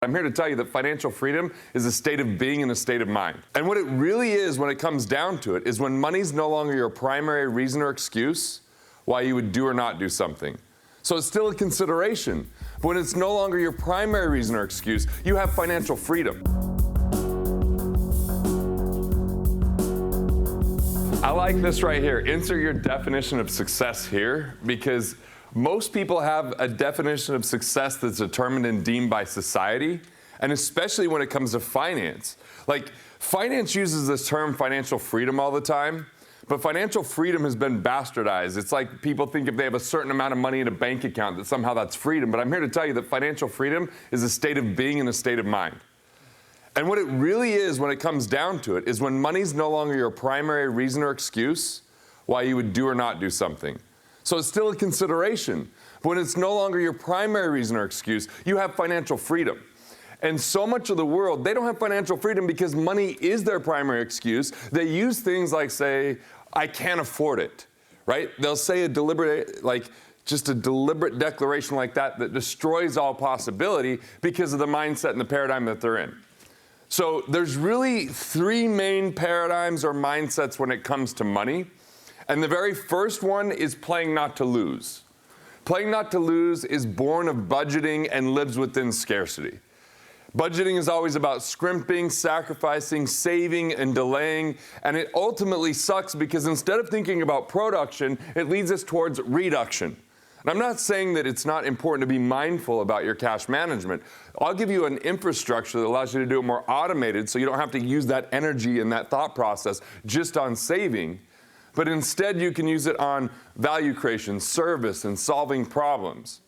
I'm here to tell you that financial freedom is a state of being and a state of mind. And what it really is when it comes down to it is when money's no longer your primary reason or excuse why you would do or not do something. So it's still a consideration. But when it's no longer your primary reason or excuse, you have financial freedom. I like this right here. Insert your definition of success here, because most people have a definition of success that's determined and deemed by society, and especially when it comes to finance. Like, finance uses this term financial freedom all the time, but financial freedom has been bastardized. It's like people think if they have a certain amount of money in a bank account that somehow that's freedom, but I'm here to tell you that financial freedom is a state of being and a state of mind. And what it really is when it comes down to it is when money's no longer your primary reason or excuse why you would do or not do something. So it's still a consideration. But when it's no longer your primary reason or excuse, you have financial freedom. And so much of the world, they don't have financial freedom because money is their primary excuse. They use things like, say, I can't afford it, right? They'll say just a deliberate declaration like that destroys all possibility because of the mindset and the paradigm that they're in. So there's really three main paradigms or mindsets when it comes to money. And the very first one is playing not to lose. Playing not to lose is born of budgeting and lives within scarcity. Budgeting is always about scrimping, sacrificing, saving, and delaying, and it ultimately sucks because instead of thinking about production, it leads us towards reduction. And I'm not saying that it's not important to be mindful about your cash management. I'll give you an infrastructure that allows you to do it more automated so you don't have to use that energy and that thought process just on saving. But instead, you can use it on value creation, service, and solving problems.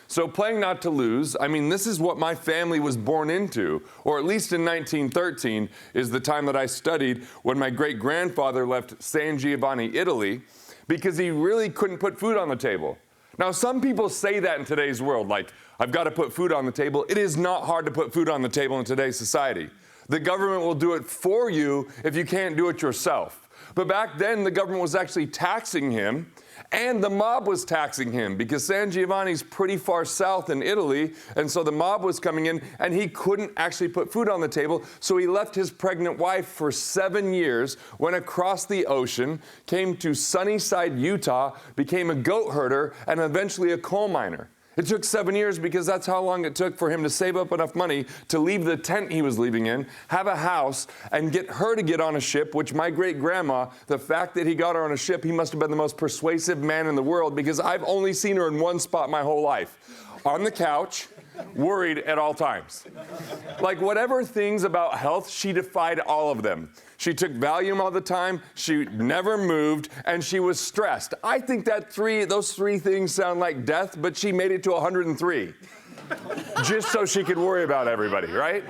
So playing not to lose, I mean, this is what my family was born into, or at least in 1913 is the time that I studied when my great-grandfather left San Giovanni, Italy, because he really couldn't put food on the table. Now, some people say that in today's world, like, I've got to put food on the table. It is not hard to put food on the table in today's society. The government will do it for you if you can't do it yourself. But back then, the government was actually taxing him, and the mob was taxing him because San Giovanni's pretty far south in Italy, and so the mob was coming in, and he couldn't actually put food on the table, so he left his pregnant wife for 7 years, went across the ocean, came to Sunnyside, Utah, became a goat herder, and eventually a coal miner. It took 7 years because that's how long it took for him to save up enough money to leave the tent he was living in, have a house, and get her to get on a ship, which my great-grandma, the fact that he got her on a ship, he must have been the most persuasive man in the world because I've only seen her in one spot my whole life. On the couch, worried at all times. Like whatever things about health, she defied all of them. She took Valium all the time, she never moved, and she was stressed. I think that those three things sound like death, but she made it to 103. Just so she could worry about everybody, right?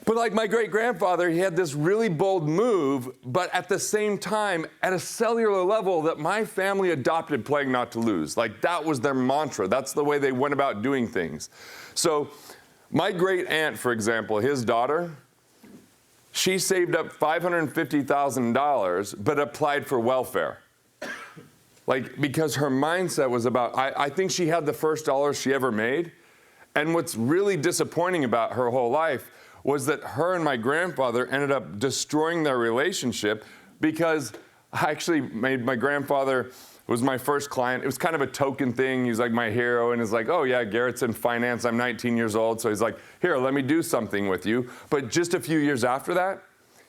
But like my great-grandfather, he had this really bold move, but at the same time, at a cellular level, that my family adopted playing not to lose. Like that was their mantra. That's the way they went about doing things. So my great-aunt, for example, his daughter, she saved up $550,000, but applied for welfare. Like, because her mindset was about, I think she had the first dollar she ever made. And what's really disappointing about her whole life was that her and my grandfather ended up destroying their relationship because I actually made my grandfather was my first client. It was kind of a token thing. He's like my hero, and he's like, oh yeah, Garrett's in finance. I'm 19 years old. So he's like, here, let me do something with you. But just a few years after that,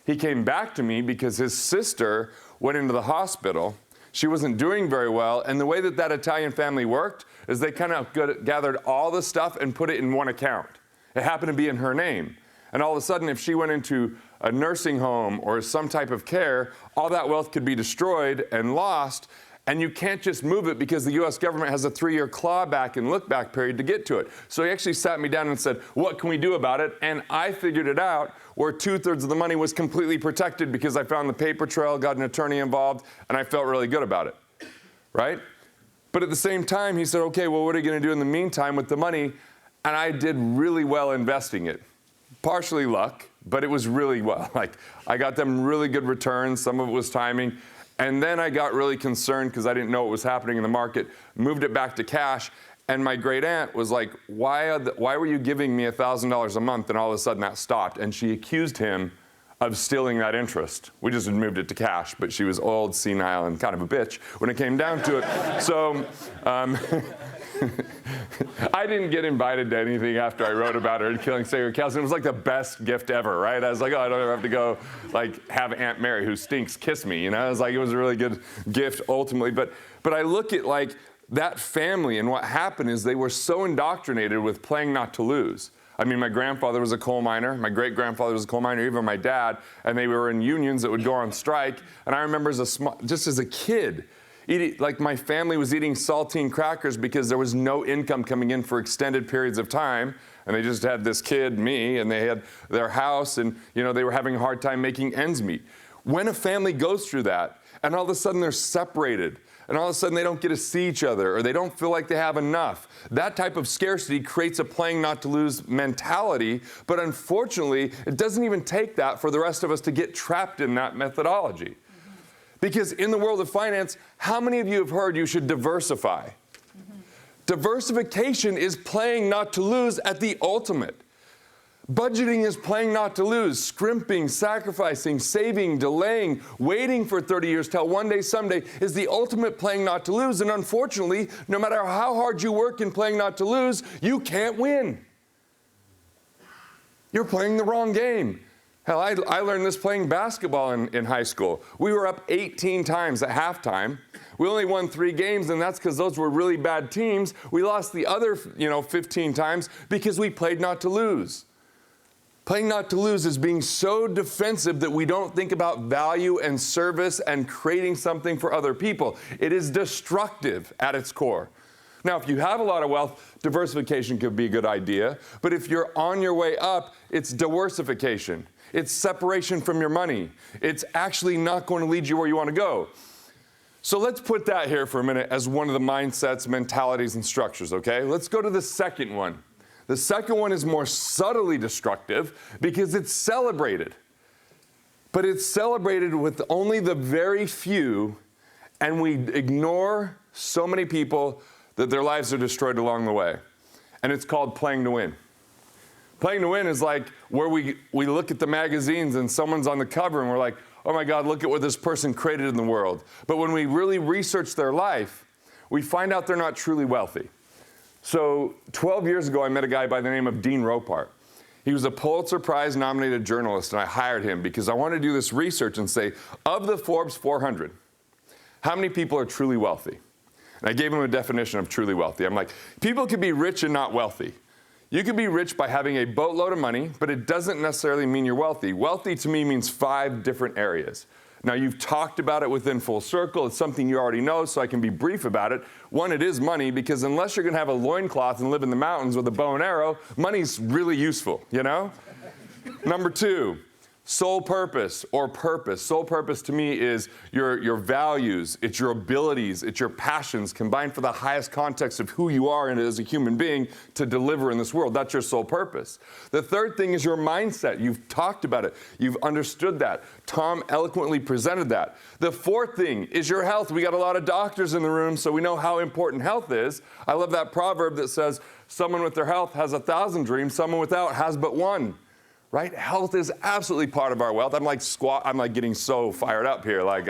he came back to me because his sister went into the hospital. She wasn't doing very well. And the way that Italian family worked is they kind of gathered all the stuff and put it in one account. It happened to be in her name. And all of a sudden, if she went into a nursing home or some type of care, all that wealth could be destroyed and lost. And you can't just move it because the U.S. government has a 3-year clawback and look-back period to get to it. So he actually sat me down and said, what can we do about it? And I figured it out where 2/3 of the money was completely protected because I found the paper trail, got an attorney involved, and I felt really good about it, right? But at the same time, he said, okay, well, what are you going to do in the meantime with the money? And I did really well investing it. Partially luck, but it was really well. Like, I got them really good returns. Some of it was timing. And then I got really concerned because I didn't know what was happening in the market, moved it back to cash, And my great aunt was like, why were you giving me $1,000 a month? And all of a sudden that stopped. And she accused him of stealing that interest. We just had moved it to cash, but she was old, senile, and kind of a bitch when it came down to it. So I didn't get invited to anything after I wrote about her and killing sacred cows. And it was like the best gift ever, right? I was like, oh, I don't ever have to go like have Aunt Mary, who stinks, kiss me. You know, it was a really good gift ultimately. But I look at like that family, and what happened is they were so indoctrinated with playing not to lose. I mean, my grandfather was a coal miner, my great-grandfather was a coal miner, even my dad, and they were in unions that would go on strike. And I remember just as a kid, like my family was eating saltine crackers because there was no income coming in for extended periods of time. And they just had this kid, me, and they had their house, and they were having a hard time making ends meet. When a family goes through that, and all of a sudden they're separated, and all of a sudden they don't get to see each other, or they don't feel like they have enough, that type of scarcity creates a playing not to lose mentality. But unfortunately, it doesn't even take that for the rest of us to get trapped in that methodology. Because in the world of finance, how many of you have heard you should diversify? Diversification is playing not to lose at the ultimate. Budgeting is playing not to lose, scrimping, sacrificing, saving, delaying, waiting for 30 years till one day, someday is the ultimate playing not to lose. And unfortunately, no matter how hard you work in playing not to lose, you can't win. You're playing the wrong game. Hell, I learned this playing basketball in high school. We were up 18 times at halftime. We only won 3 games, and that's because those were really bad teams. We lost the other 15 times because we played not to lose. Playing not to lose is being so defensive that we don't think about value and service and creating something for other people. It is destructive at its core. Now, if you have a lot of wealth, diversification could be a good idea. But if you're on your way up, it's diversification. It's separation from your money. It's actually not going to lead you where you want to go. So let's put that here for a minute as one of the mindsets, mentalities, and structures, okay? Let's go to the second one. The second one is more subtly destructive because it's celebrated. But it's celebrated with only the very few, and we ignore so many people that their lives are destroyed along the way. And it's called playing to win. Playing to win is like where we look at the magazines and someone's on the cover and we're like, oh my God, look at what this person created in the world. But when we really research their life, we find out they're not truly wealthy. So 12 years ago, I met a guy by the name of Dean Ropart. He was a Pulitzer Prize nominated journalist, and I hired him because I wanted to do this research and say, of the Forbes 400, how many people are truly wealthy? And I gave him a definition of truly wealthy. I'm like, people can be rich and not wealthy. You can be rich by having a boatload of money, but it doesn't necessarily mean you're wealthy. Wealthy to me means 5 different areas. Now, you've talked about it within Full Circle. It's something you already know, so I can be brief about it. One, it is money, because unless you're going to have a loincloth and live in the mountains with a bow and arrow, money's really useful, Number 2, soul purpose or purpose. Soul purpose to me is your values, it's your abilities, it's your passions combined for the highest context of who you are and as a human being to deliver in this world. That's your soul purpose. The third thing is your mindset. You've talked about it. You've understood that. Tom eloquently presented that. The fourth thing is your health. We got a lot of doctors in the room, so we know how important health is. I love that proverb that says, someone with their health has 1,000 dreams, someone without has but one. Right? Health is absolutely part of our wealth. I'm like getting so fired up here, like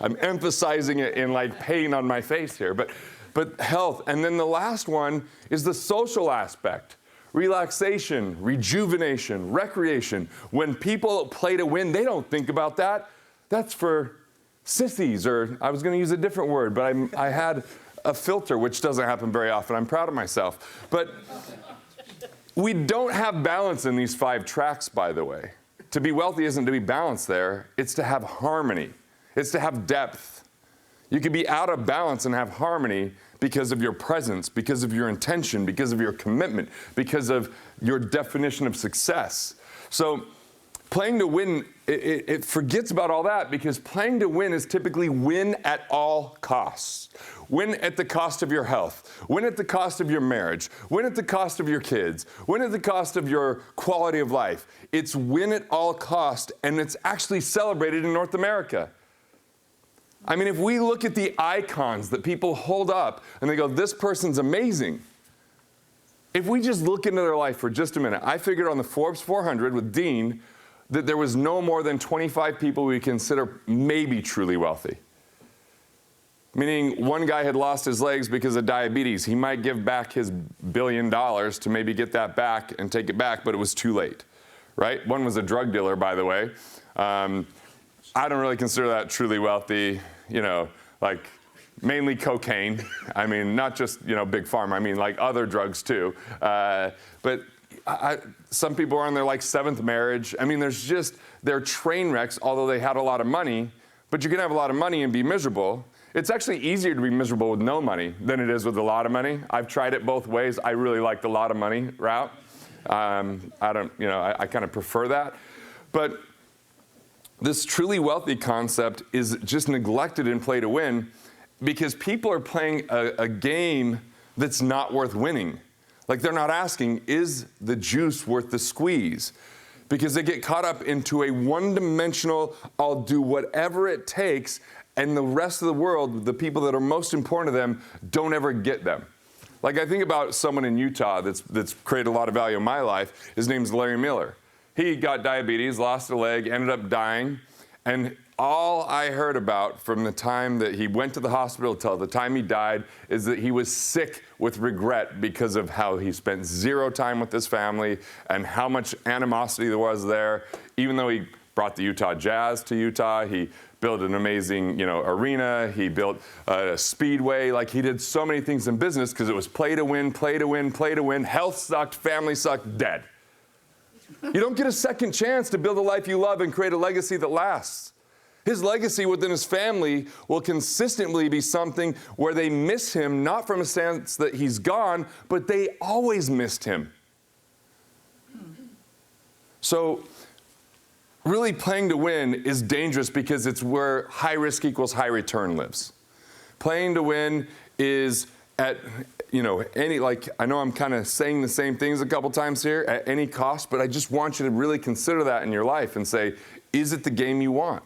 I'm emphasizing it in like pain on my face here. But health, and then the last one is the social aspect. Relaxation, rejuvenation, recreation. When people play to win, they don't think about that. That's for sissies, or I was going to use a different word, but I had a filter, which doesn't happen very often. I'm proud of myself. But we don't have balance in these 5 tracks, by the way. To be wealthy isn't to be balanced there. It's to have harmony. It's to have depth. You can be out of balance and have harmony because of your presence, because of your intention, because of your commitment, because of your definition of success. So playing to win, it forgets about all that, because playing to win is typically win at all costs. Win at the cost of your health. Win at the cost of your marriage. Win at the cost of your kids. Win at the cost of your quality of life. It's win at all cost, and it's actually celebrated in North America. I mean, if we look at the icons that people hold up and they go, this person's amazing. If we just look into their life for just a minute, I figured on the Forbes 400 with Dean that there was no more than 25 people we consider maybe truly wealthy. Meaning one guy had lost his legs because of diabetes. He might give back his $1 billion to maybe get that back and take it back, but it was too late, right? One was a drug dealer, by the way. I don't really consider that truly wealthy, like mainly cocaine. I mean, not just, big pharma. I mean, like other drugs too. But some people are on their like 7th marriage. I mean, they're train wrecks, although they had a lot of money, but you can have a lot of money and be miserable. It's actually easier to be miserable with no money than it is with a lot of money. I've tried it both ways. I really like the lot of money route. I kind of prefer that. But this truly wealthy concept is just neglected in play to win because people are playing a game that's not worth winning. Like they're not asking, is the juice worth the squeeze? Because they get caught up into a one-dimensional, I'll do whatever it takes, and the rest of the world, the people that are most important to them, don't ever get them. Like I think about someone in Utah that's created a lot of value in my life. His name's Larry Miller. He got diabetes, lost a leg, ended up dying, and all I heard about from the time that he went to the hospital till the time he died is that he was sick with regret because of how he spent zero time with his family and how much animosity there was there. Even though he brought the Utah Jazz to Utah, he built an amazing, arena. He built a speedway. Like he did so many things in business because it was play to win, play to win, play to win. Health sucked, family sucked, dead. You don't get a second chance to build a life you love and create a legacy that lasts. His legacy within his family will consistently be something where they miss him, not from a sense that he's gone, but they always missed him. So really playing to win is dangerous because it's where high risk equals high return lives. Playing to win is at, I know I'm kind of saying the same things a couple times here, at any cost, but I just want you to really consider that in your life and say, is it the game you want?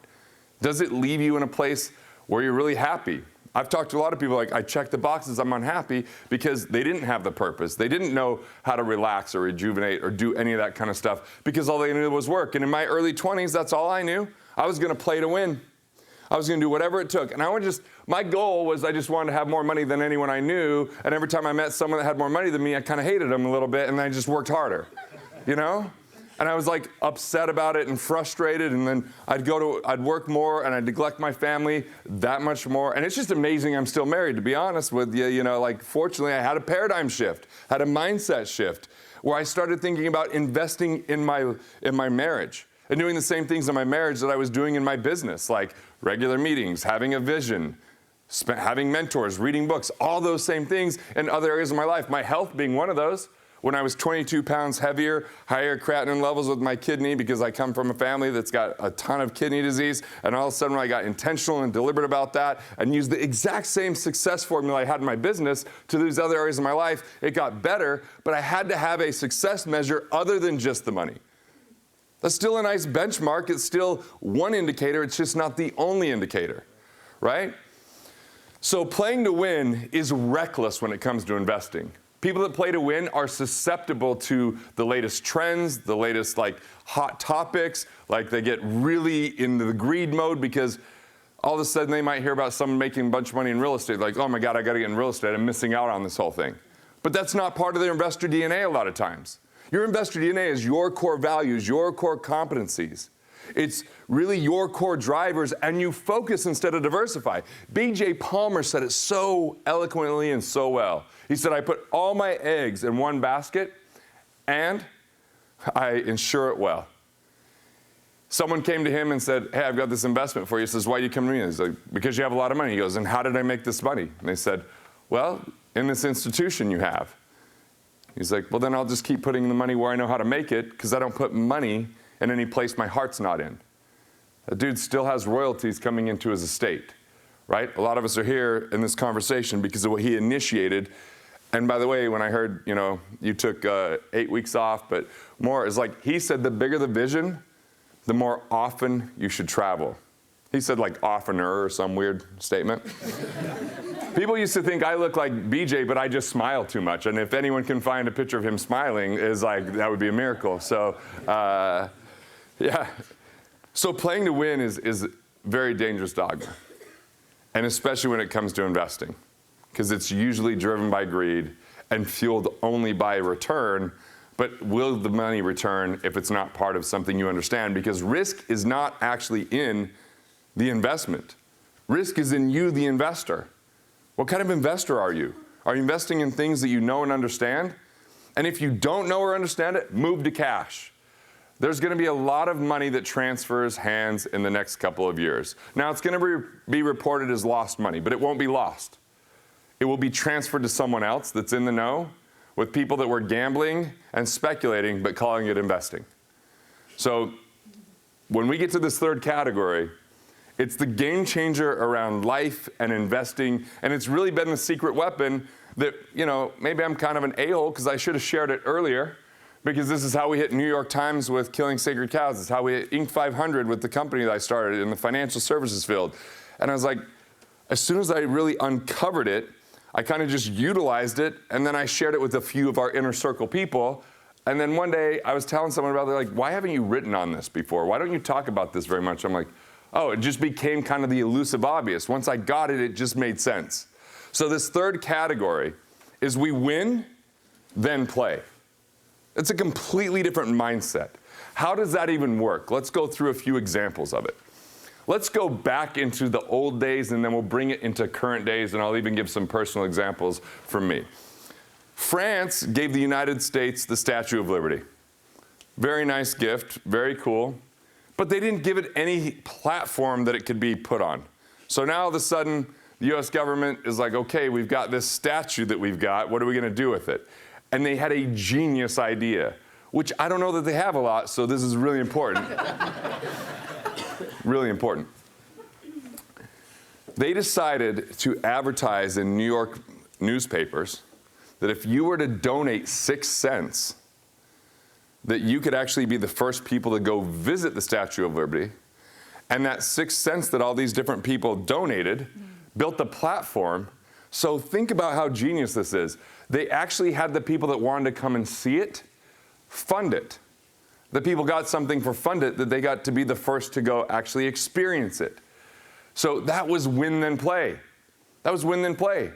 Does it leave you in a place where you're really happy? I've talked to a lot of people like, I check the boxes, I'm unhappy, because they didn't have the purpose. They didn't know how to relax or rejuvenate or do any of that kind of stuff because all they knew was work. And in my early 20s, that's all I knew. I was going to play to win. I was going to do whatever it took. And my goal was I just wanted to have more money than anyone I knew. And every time I met someone that had more money than me, I kind of hated them a little bit, and I just worked harder, And I was like upset about it and frustrated, and then I'd work more and I'd neglect my family that much more. And it's just amazing I'm still married, to be honest with you. Fortunately I had a paradigm shift, had a mindset shift where I started thinking about investing in my marriage and doing the same things in my marriage that I was doing in my business, like regular meetings, having a vision, having mentors, reading books, all those same things in other areas of my life, my health being one of those. When I was 22 pounds heavier, higher creatinine levels with my kidney because I come from a family that's got a ton of kidney disease, and all of a sudden I got intentional and deliberate about that and used the exact same success formula I had in my business to these other areas of my life, it got better, but I had to have a success measure other than just the money. That's still a nice benchmark. It's still one indicator. It's just not the only indicator, right? So playing to win is reckless when it comes to investing. People that play to win are susceptible to the latest trends, the latest hot topics. They get really into the greed mode because all of a sudden they might hear about someone making a bunch of money in real estate. Like, oh my God, I got to get in real estate. I'm missing out on this whole thing. But that's not part of their investor DNA a lot of times. Your investor DNA is your core values, your core competencies. It's really your core drivers, and you focus instead of diversify. B.J. Palmer said it so eloquently and so well. He said, I put all my eggs in one basket, and I insure it well. Someone came to him and said, hey, I've got this investment for you. He says, why do you come to me? He's like, because you have a lot of money. He goes, and how did I make this money? And they said, well, in this institution you have. He's like, well, then I'll just keep putting the money where I know how to make it, because I don't put money in any place my heart's not in. A dude still has royalties coming into his estate, right? A lot of us are here in this conversation because of what he initiated. And by the way, when I heard, you took 8 weeks off, but more is he said, the bigger the vision, the more often you should travel. He said like oftener or some weird statement. People used to think I look like BJ, but I just smile too much. And if anyone can find a picture of him smiling, that would be a miracle. So, yeah. So playing to win is very dangerous dogma. And especially when it comes to investing, because it's usually driven by greed and fueled only by return. But will the money return if it's not part of something you understand? Because risk is not actually in the investment. Risk is in you, the investor. What kind of investor are you? Are you investing in things that you know and understand? And if you don't know or understand it, move to cash. There's going to be a lot of money that transfers hands in the next couple of years. Now, it's going to be reported as lost money, but it won't be lost. It will be transferred to someone else that's in the know, with people that were gambling and speculating, but calling it investing. So when we get to this third category, it's the game changer around life and investing, and it's really been the secret weapon that, maybe I'm kind of an a-hole because I should have shared it earlier, because this is how we hit New York Times with killing sacred cows. It's how we hit Inc. 500 with the company that I started in the financial services field. And I was like, as soon as I really uncovered it, I kind of just utilized it, and then I shared it with a few of our inner circle people. And then one day I was telling someone about it, they're like, why haven't you written on this before? Why don't you talk about this very much? I'm like, oh, it just became kind of the elusive obvious. Once I got it, it just made sense. So this third category is we win, then play. It's a completely different mindset. How does that even work? Let's go through a few examples of it. Let's go back into the old days, and then we'll bring it into current days, and I'll even give some personal examples from me. France gave the United States the Statue of Liberty. Very nice gift, very cool. But they didn't give it any platform that it could be put on. So now all of a sudden, the US government is like, okay, we've got this statue that we've got, what are we gonna do with it? And they had a genius idea, which I don't know that they have a lot, so this is really important. Really important. They decided to advertise in New York newspapers that if you were to donate 6 cents, that you could actually be the first people to go visit the Statue of Liberty. And that 6 cents that all these different people donated built the platform. So think about how genius this is. They actually had the people that wanted to come and see it fund it. The people got something for fund it that they got to be the first to go actually experience it. So that was win then play. That was win then play.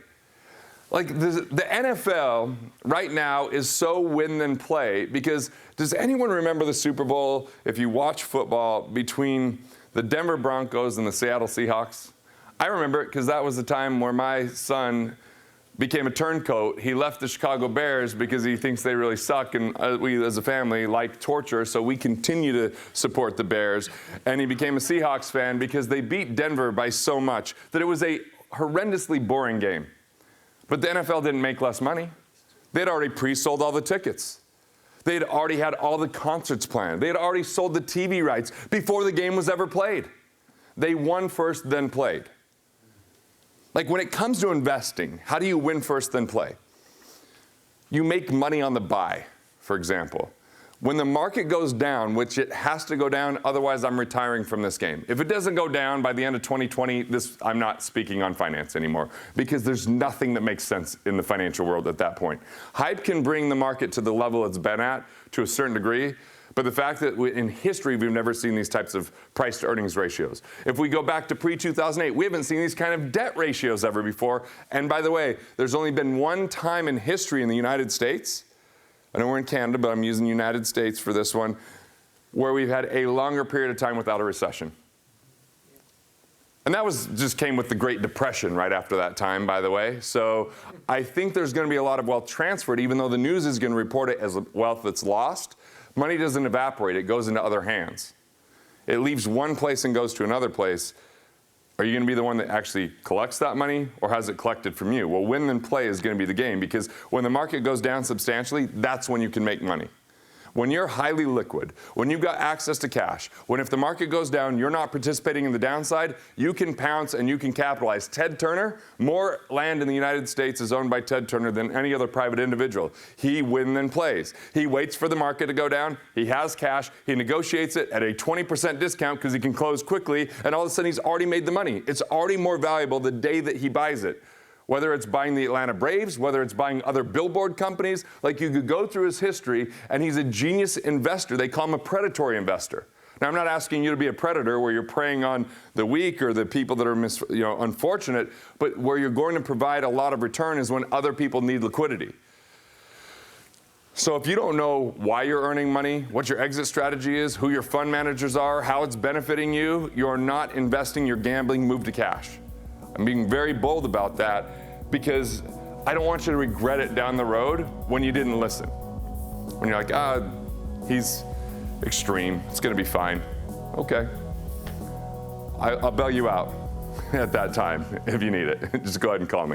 Like the NFL right now is so win then play because does anyone remember the Super Bowl, if you watch football, between the Denver Broncos and the Seattle Seahawks? I remember it because that was the time where my son became a turncoat. He left the Chicago Bears because he thinks they really suck, and we as a family like torture, so we continue to support the Bears. And he became a Seahawks fan because they beat Denver by so much that it was a horrendously boring game. But the NFL didn't make less money. They had already pre-sold all the tickets. They had already had all the concerts planned. They had already sold the TV rights before the game was ever played. They won first, then played. Like when it comes to investing, how do you win first, then play? You make money on the buy, for example. When the market goes down, which it has to go down, otherwise I'm retiring from this game. If it doesn't go down by the end of 2020, I'm not speaking on finance anymore because there's nothing that makes sense in the financial world at that point. Hype can bring the market to the level it's been at to a certain degree, but the fact that in history we've never seen these types of price to earnings ratios. If we go back to pre-2008, we haven't seen these kind of debt ratios ever before. And by the way, there's only been one time in history in the United States, I know we're in Canada, but I'm using the United States for this one, where we've had a longer period of time without a recession. And that just came with the Great Depression right after that time, by the way. So I think there's going to be a lot of wealth transferred, even though the news is going to report it as wealth that's lost. Money doesn't evaporate, it goes into other hands. It leaves one place and goes to another place. Are you going to be the one that actually collects that money, or has it collected from you? Well, win then play is going to be the game, because when the market goes down substantially, that's when you can make money. When you're highly liquid, when you've got access to cash, when if the market goes down, you're not participating in the downside, you can pounce and you can capitalize. Ted Turner, more land in the United States is owned by Ted Turner than any other private individual. He wins and plays. He waits for the market to go down, he has cash, he negotiates it at a 20% discount because he can close quickly, and all of a sudden he's already made the money. It's already more valuable the day that he buys it. Whether it's buying the Atlanta Braves, whether it's buying other billboard companies, like you could go through his history, and he's a genius investor. They call him a predatory investor. Now, I'm not asking you to be a predator where you're preying on the weak or the people that are unfortunate, but where you're going to provide a lot of return is when other people need liquidity. So if you don't know why you're earning money, what your exit strategy is, who your fund managers are, how it's benefiting you, you're not investing, you're gambling, move to cash. I'm being very bold about that because I don't want you to regret it down the road when you didn't listen. When you're like, he's extreme, it's gonna be fine. Okay, I'll bail you out at that time if you need it. Just go ahead and call me.